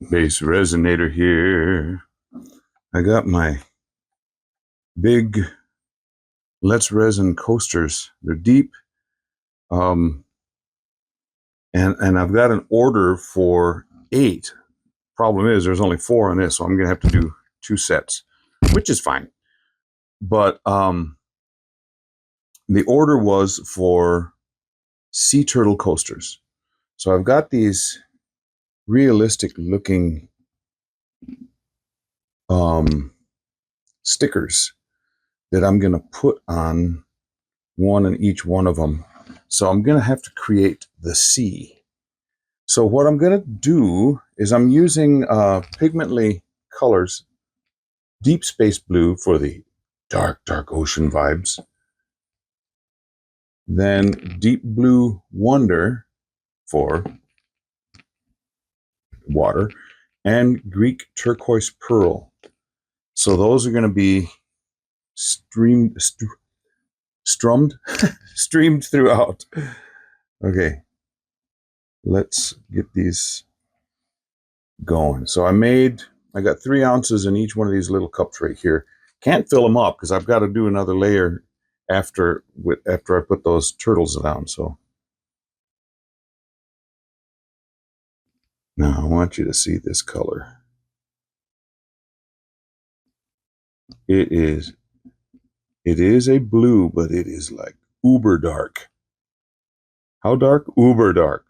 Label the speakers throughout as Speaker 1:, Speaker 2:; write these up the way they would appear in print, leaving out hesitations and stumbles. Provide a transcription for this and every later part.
Speaker 1: BassResinator here. I got my big Let's Resin coasters. They're deep. And I've got an order for 8. Problem is there's only 4 on this, so I'm going to have to do 2 sets, which is fine. But the order was for sea turtle coasters. So I've got these realistic looking stickers that I'm going to put on one in each one of them. So I'm going to have to create the sea. So what I'm going to do is I'm using Pigmently colors, Deep Space Blue for the dark, dark ocean vibes. Then Deep Blue Wonder for water, and Greek Turquoise Pearl. So those are going to be streamed throughout. Okay, let's get these going. So I got 3 ounces in each one of these little cups right here. Can't fill them up because I've got to do another layer after I put those turtles down. So now I want you to see this color. It is a blue, but it is like uber dark. How dark? Uber dark.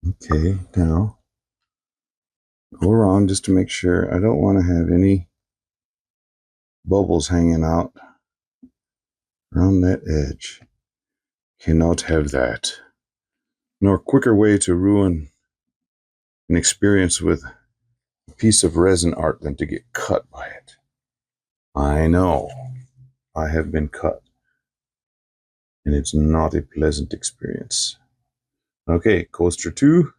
Speaker 1: Okay, now go around just to make sure. I don't want to have any bubbles hanging out around that edge. Cannot have that. No quicker way to ruin an experience with a piece of resin art than to get cut by it. I know. I have been cut. And it's not a pleasant experience. Okay, coaster 2.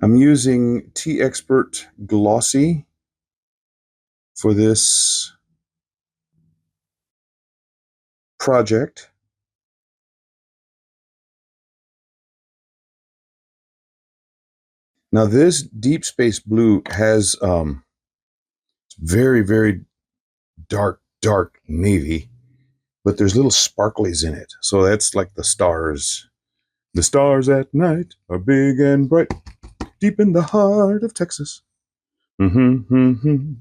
Speaker 1: I'm using T-Expert Glossy for this project. Now this Deep Space Blue has very, very dark navy, but there's little sparklies in it. So that's like the stars. The stars at night are big and bright, deep in the heart of Texas. Deep in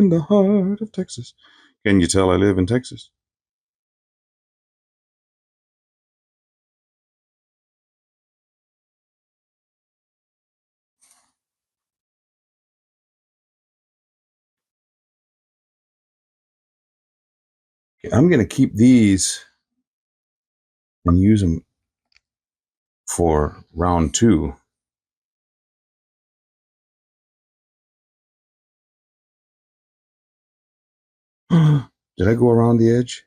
Speaker 1: the heart of Texas. Can you tell I live in Texas? Okay, I'm going to keep these and use them for round 2. Did I go around the edge?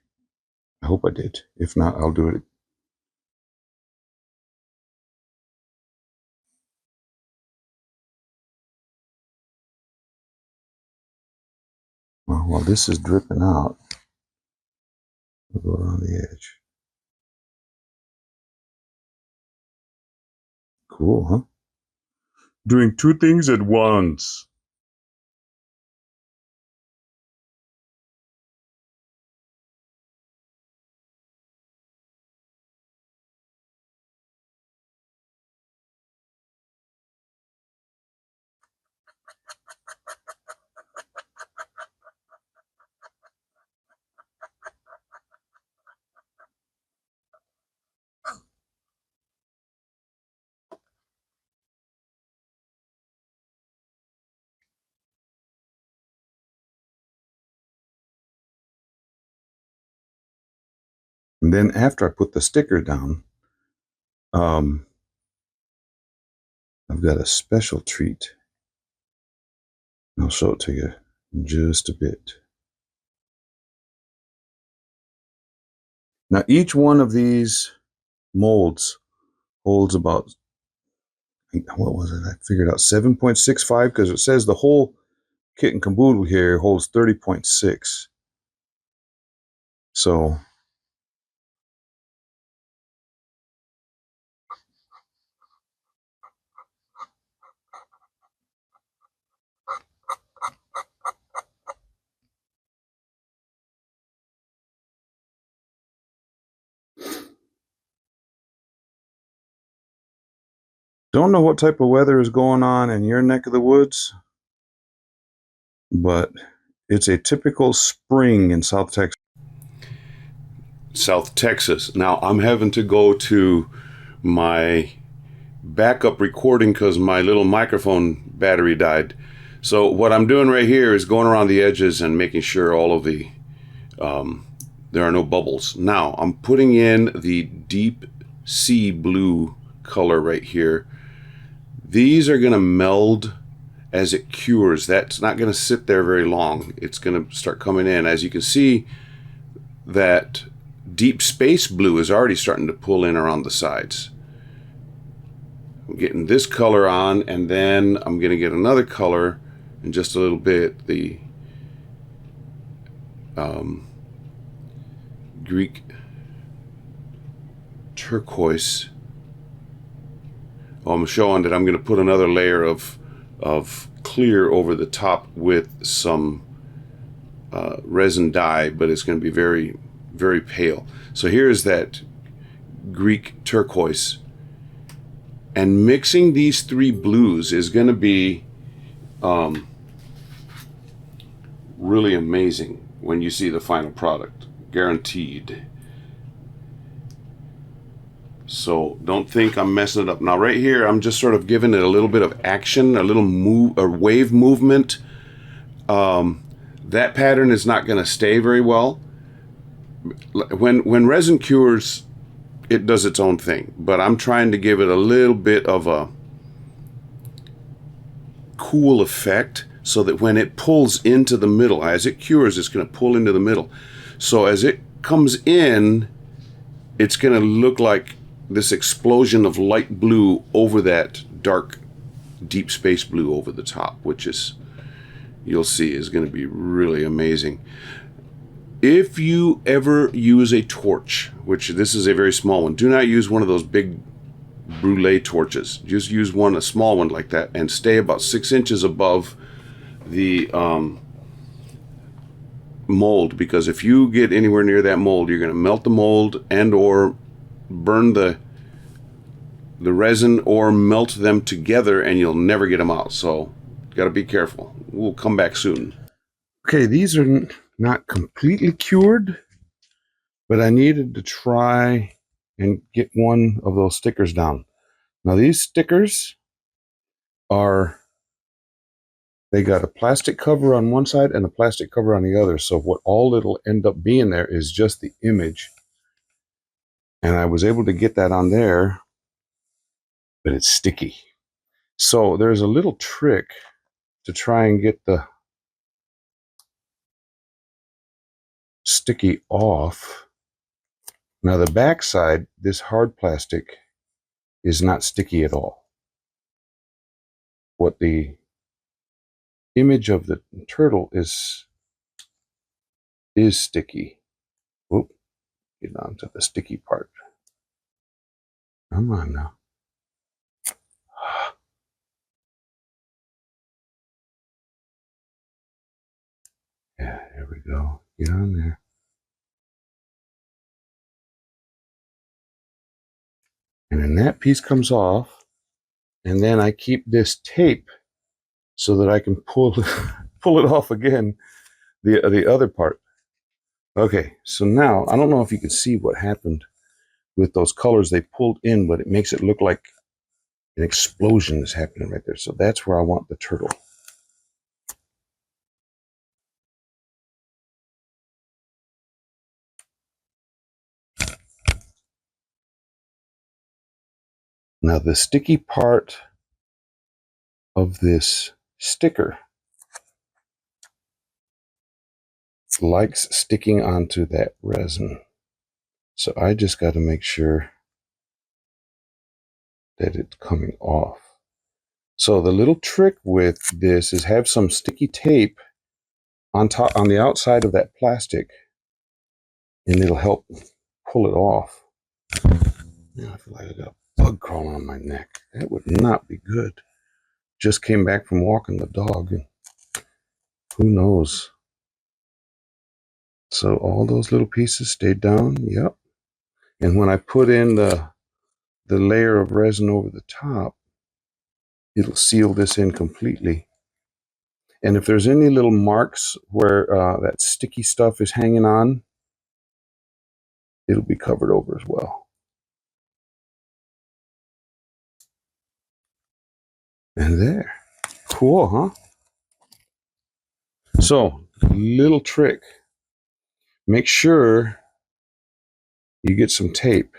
Speaker 1: I hope I did. If not, I'll do it. Well, while this is dripping out, we'll go around the edge. Cool, huh? Doing 2 things at once. And then after I put the sticker down, I've got a special treat. I'll show it to you in just a bit. Now, each one of these molds holds about, what was it? I figured out 7.65 because it says the whole kit and caboodle here holds 30.6. So don't know what type of weather is going on in your neck of the woods, but it's a typical spring in South Texas. Now I'm having to go to my backup recording because my little microphone battery died. So what I'm doing right here is going around the edges and making sure all of the there are no bubbles. Now I'm putting in the deep sea blue color right here. These are going to meld as it cures. That's not going to sit there very long. It's going to start coming in. As you can see, that deep space blue is already starting to pull in around the sides. I'm getting this color on, and then I'm going to get another color in just a little bit, the Greek turquoise. I'm showing that I'm going to put another layer of clear over the top with some resin dye, but it's going to be very, very pale. So here's that Greek turquoise. And mixing these three blues is going to be really amazing when you see the final product, guaranteed. So don't think I'm messing it up. Now right here, I'm just sort of giving it a little bit of action, a little move, or wave movement. That pattern is not going to stay very well. When resin cures, it does its own thing, but I'm trying to give it a little bit of a cool effect so that when it pulls into the middle, as it cures, it's going to pull into the middle. So as it comes in, it's going to look like this explosion of light blue over that dark deep space blue over the top, which is, you'll see, is going to be really amazing. If you ever use a torch, which this is a very small one, do not use one of those big brulee torches. Just use one, a small one like that, and stay about 6 inches above the mold, because if you get anywhere near that mold, you're going to melt the mold and or burn the resin or melt them together, and you'll never get them out. So got to be careful. We'll come back soon. Okay, these are not completely cured, but I needed to try and get one of those stickers down. Now these stickers are, they got a plastic cover on one side and a plastic cover on the other. So what all it'll end up being there is just the image. And I was able to get that on there, but it's sticky. So there's a little trick to try and get the sticky off. Now the back side, this hard plastic, is not sticky at all. What the image of the turtle is sticky. Oop, get on to the sticky part. Come on now. Yeah, there we go. Get on there. And then that piece comes off, and then I keep this tape so that I can pull pull it off again, the other part. Okay, so now I don't know if you can see what happened with those colors they pulled in, but it makes it look like an explosion is happening right there. So that's where I want the turtle. Now the sticky part of this sticker likes sticking onto that resin. So I just got to make sure that it's coming off. So the little trick with this is have some sticky tape on top, on the outside of that plastic, and it'll help pull it off. Now I feel like I got a bug crawling on my neck. That would not be good. Just came back from walking the dog, and who knows. So all those little pieces stayed down. Yep. And when I put in the layer of resin over the top, it'll seal this in completely. And if there's any little marks where that sticky stuff is hanging on, it'll be covered over as well. And there. Cool, huh? So, little trick. Make sure you get some tape.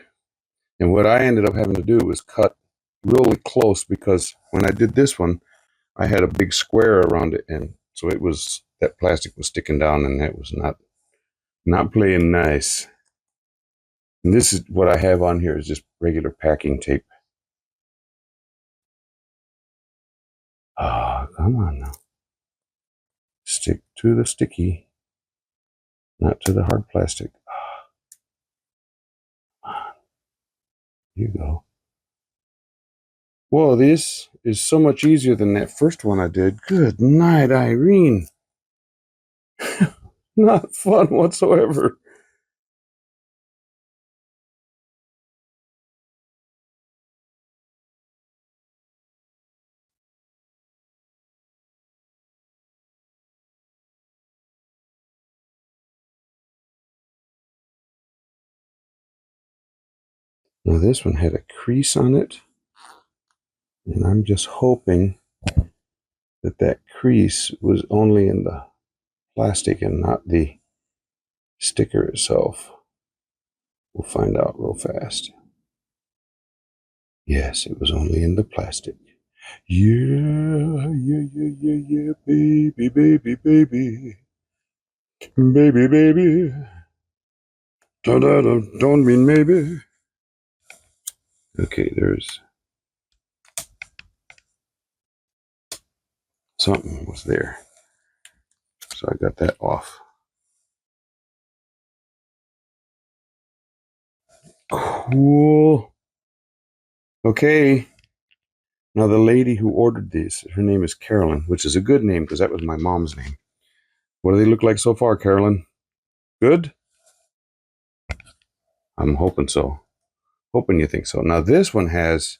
Speaker 1: And what I ended up having to do was cut really close, because when I did this one, I had a big square around it, and so it was, that plastic was sticking down, and that was not playing nice. And this is what I have on here is just regular packing tape. Ah, come on now. Stick to the sticky, not to the hard plastic. Ah, you go. Whoa, this is so much easier than that first one I did. Good night, Irene. Not fun whatsoever. Now this one had a crease on it, and I'm just hoping that that crease was only in the plastic and not the sticker itself. We'll find out real fast. Yes, it was only in the plastic. Yeah, yeah, yeah, yeah, yeah, baby, baby, baby. Baby, baby. Don't mean maybe. Okay, there's something was there. So I got that off. Cool. Okay. Now the lady who ordered these, her name is Carolyn, which is a good name because that was my mom's name. What do they look like so far, Carolyn? Good? I'm hoping so. Hoping you think so. Now this one has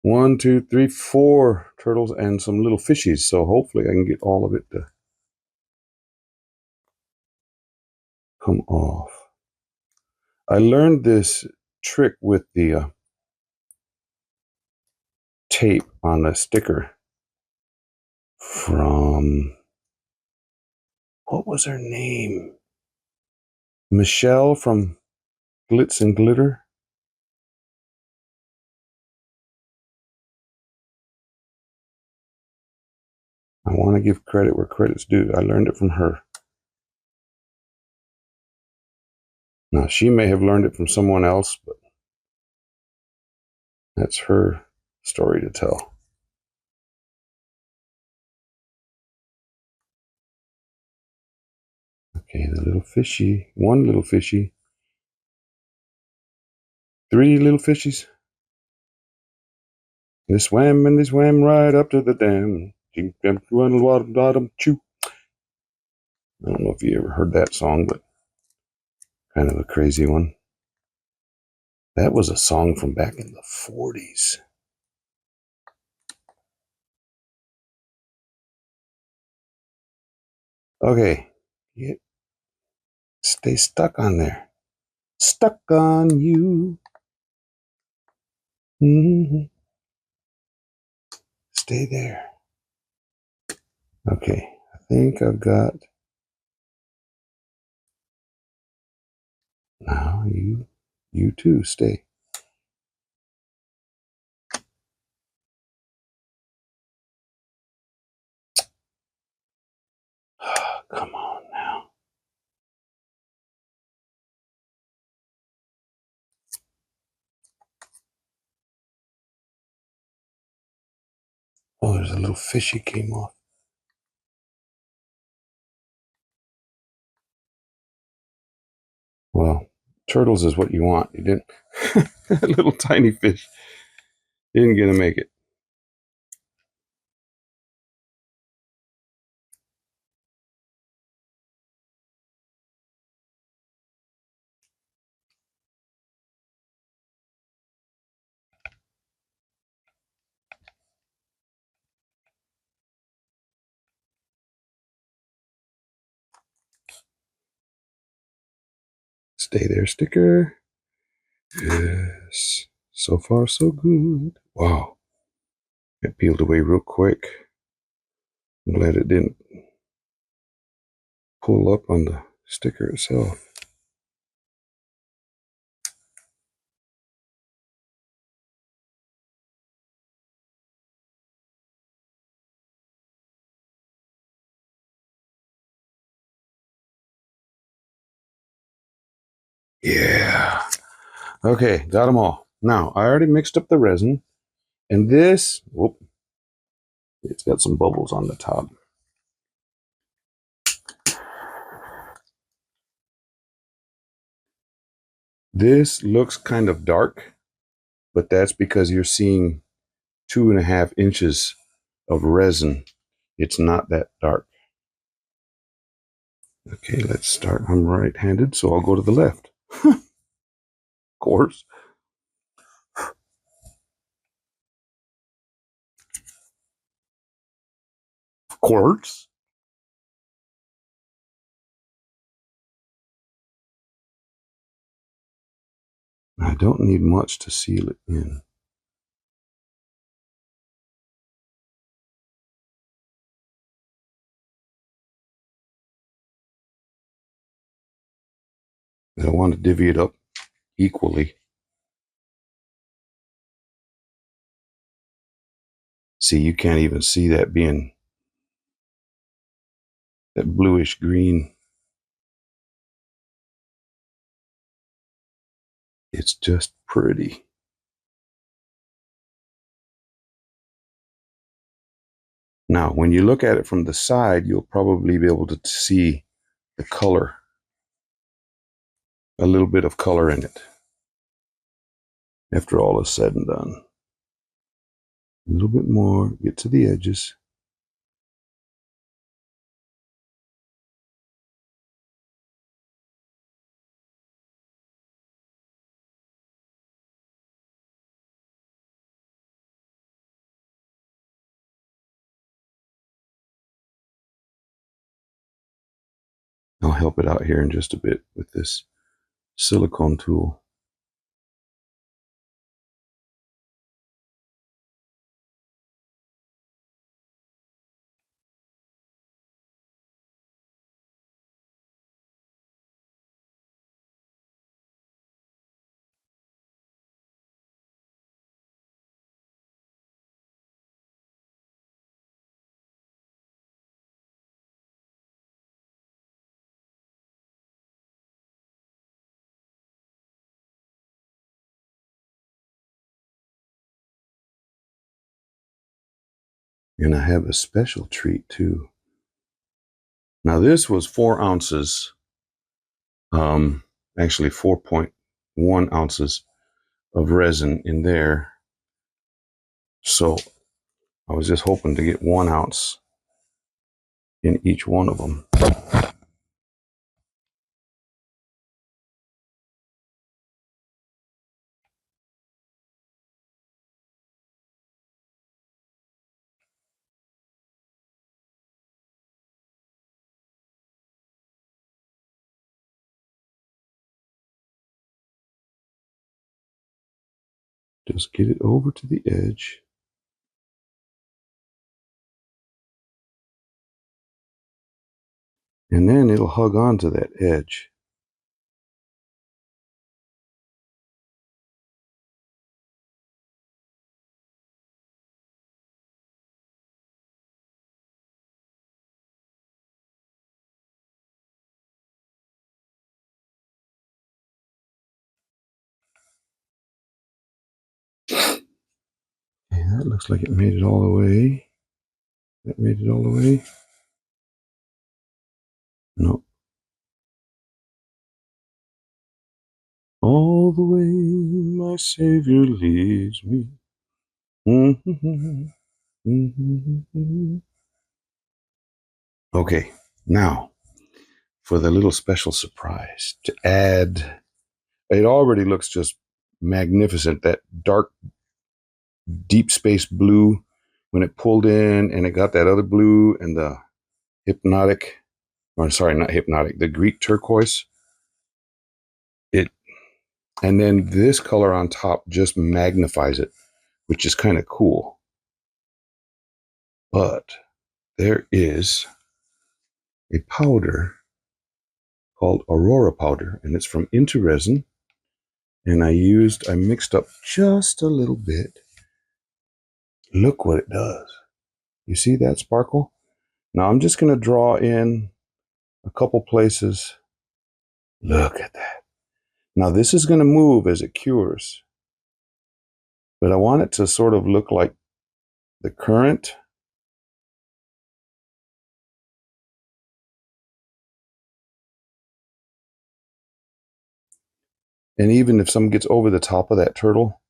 Speaker 1: 1, 2, 3, 4 turtles and some little fishies. So hopefully I can get all of it to come off. I learned this trick with the tape on a sticker from, what was her name? Michelle from Glitz and Glitter. I want to give credit where credit's due. I learned it from her. Now, she may have learned it from someone else, but that's her story to tell. Okay, the little fishy, one little fishy, 3 little fishies. They swam and they swam right up to the dam. I don't know if you ever heard that song, but kind of a crazy one. That was a song from back in the 40s. Okay, stay stuck on there. Stuck on you. Mm-hmm. Stay there. Okay, I think I've got. Now you too, stay. Come on now. Oh, there's a little fishy came off. Well, turtles is what you want. You didn't. That little tiny fish isn't gonna make it. Stay there, sticker. Yes. So far, so good. Wow. It peeled away real quick. I'm glad it didn't pull up on the sticker itself. Yeah. Okay, got them all. Now, I already mixed up the resin. And this, whoop, it's got some bubbles on the top. This looks kind of dark, but that's because you're seeing 2.5 inches of resin. It's not that dark. Okay, let's start. I'm right-handed, so I'll go to the left. Of course. Of course. I don't need much to seal it in. I want to divvy it up equally. See, you can't even see that being that bluish green. It's just pretty. Now, when you look at it from the side, you'll probably be able to see the color, a little bit of color in it. After all is said and done. A little bit more, get to the edges. I'll help it out here in just a bit with this silicone tool. And I have a special treat too. Now this was 4 ounces, actually 4.1 ounces of resin in there. So I was just hoping to get 1 ounce in each one of them. Just get it over to the edge. And then it'll hug onto that edge. Okay, that looks like it made it all the way. That made it all the way. No. All the way my Savior leads me. Okay, now for the little special surprise to add. It already looks just magnificent. That dark, deep space blue when it pulled in, and it got that other blue and the hypnotic, or sorry, not hypnotic, the Greek turquoise. It, and then this color on top just magnifies it, which is kind of cool. But there is a powder called Aurora powder, and it's from Into Resin. And I mixed up just a little bit. Look what it does. You see that sparkle? Now I'm just going to draw in a couple places. Look at that. Now this is going to move as it cures, but I want it to sort of look like the current. And even if someone gets over the top of that turtle,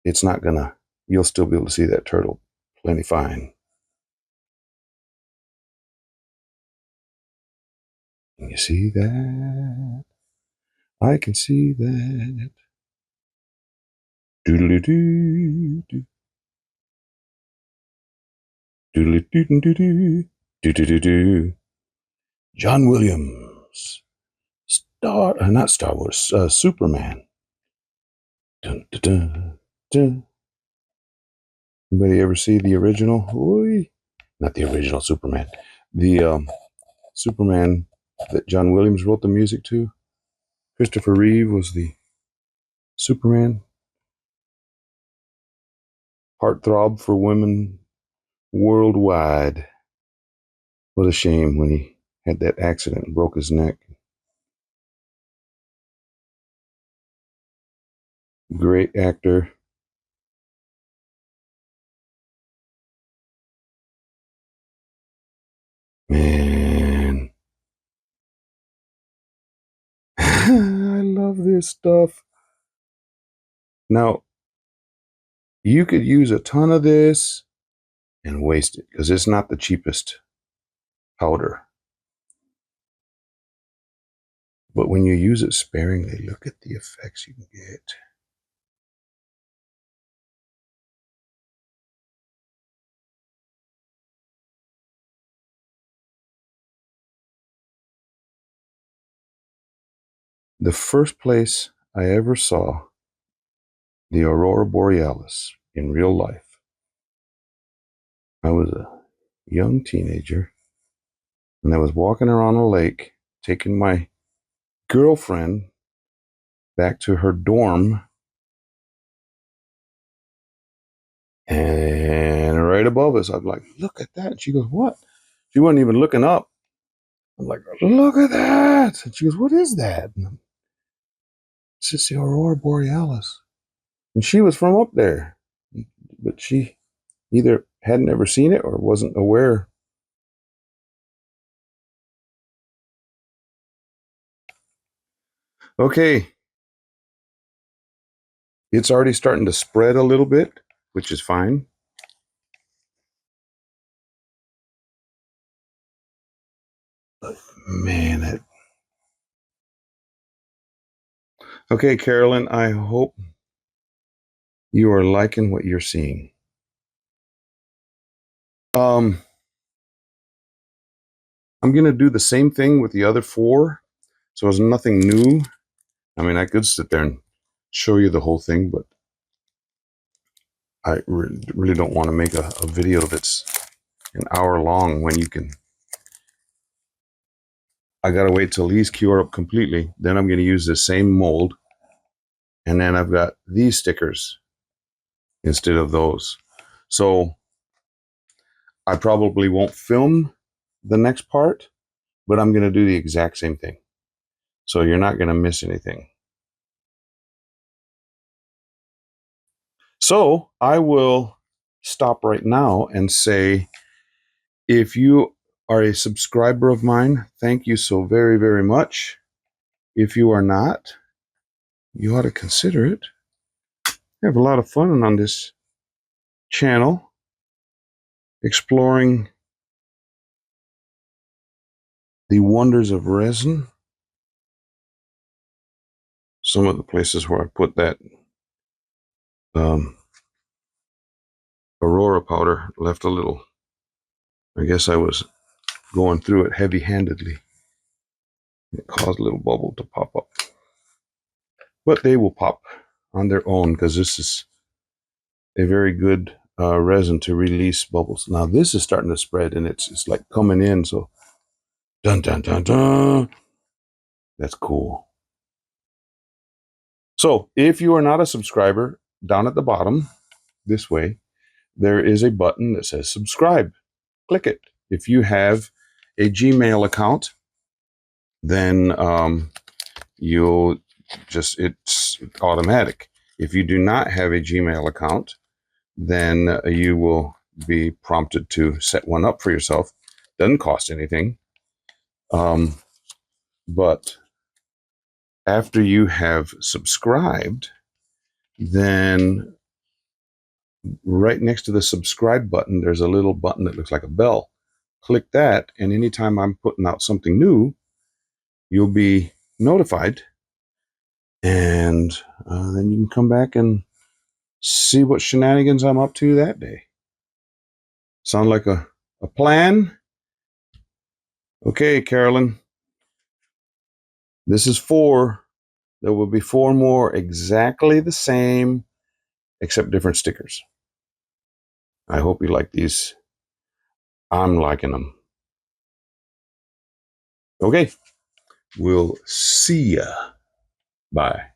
Speaker 1: it's not gonna, you'll still be able to see that turtle plenty fine. Can you see that? I can see that. Doodle-doo, doo. Doodle-doo-doo-doo. Doo-doo-doo-doo. John Williams. Not Star Wars, Superman. Dun, dun, dun, dun. Anybody ever see the original? Oy. Not the original Superman. The Superman that John Williams wrote the music to. Christopher Reeve was the Superman. Heartthrob for women worldwide. What a shame when he had that accident and broke his neck. Great actor. Man. I love this stuff. Now, you could use a ton of this and waste it because it's not the cheapest powder. But when you use it sparingly, look at the effects you can get. The first place I ever saw the aurora borealis in real life, I was a young teenager, and I was walking around a lake, taking my girlfriend back to her dorm, and right above us, I'm like, look at that. And she goes, what? She wasn't even looking up. I'm like, look at that. And she goes, what is that? And it's just the aurora borealis. And she was from up there, but she either hadn't ever seen it or wasn't aware. Okay, it's already starting to spread a little bit, which is fine. But man, okay, Carolyn, I hope you are liking what you're seeing. I'm going to do the same thing with the other four. So it's nothing new. I mean, I could sit there and show you the whole thing, but I really don't want to make a video that's an hour long when you can. I got to wait till these cure up completely. Then I'm going to use the same mold. And then I've got these stickers instead of those. So I probably won't film the next part, but I'm going to do the exact same thing. So you're not going to miss anything. So I will stop right now and say If you are a subscriber of mine, thank you so very, very much. If you are not, you ought to consider it. I have a lot of fun on this channel, exploring the wonders of resin. Some of the places where I put that Aurora powder left a little. I guess I was going through it heavy-handedly. It caused a little bubble to pop up. But they will pop on their own because this is a very good resin to release bubbles. Now this is starting to spread and it's like coming in. So dun dun dun dun. That's cool. So if you are not a subscriber, down at the bottom this way, there is a button that says subscribe. Click it. If you have a Gmail account, then you'll just, it's automatic. If you do not have a Gmail account, then you will be prompted to set one up for yourself. Doesn't cost anything. But after you have subscribed, then right next to the subscribe button, there's a little button that looks like a bell. Click that, and anytime I'm putting out something new, you'll be notified. And then you can come back and see what shenanigans I'm up to that day. Sound like a plan? Okay, Carolyn. This is 4. There will be 4 more exactly the same, except different stickers. I hope you like these. I'm liking them. Okay, we'll see ya. Bye.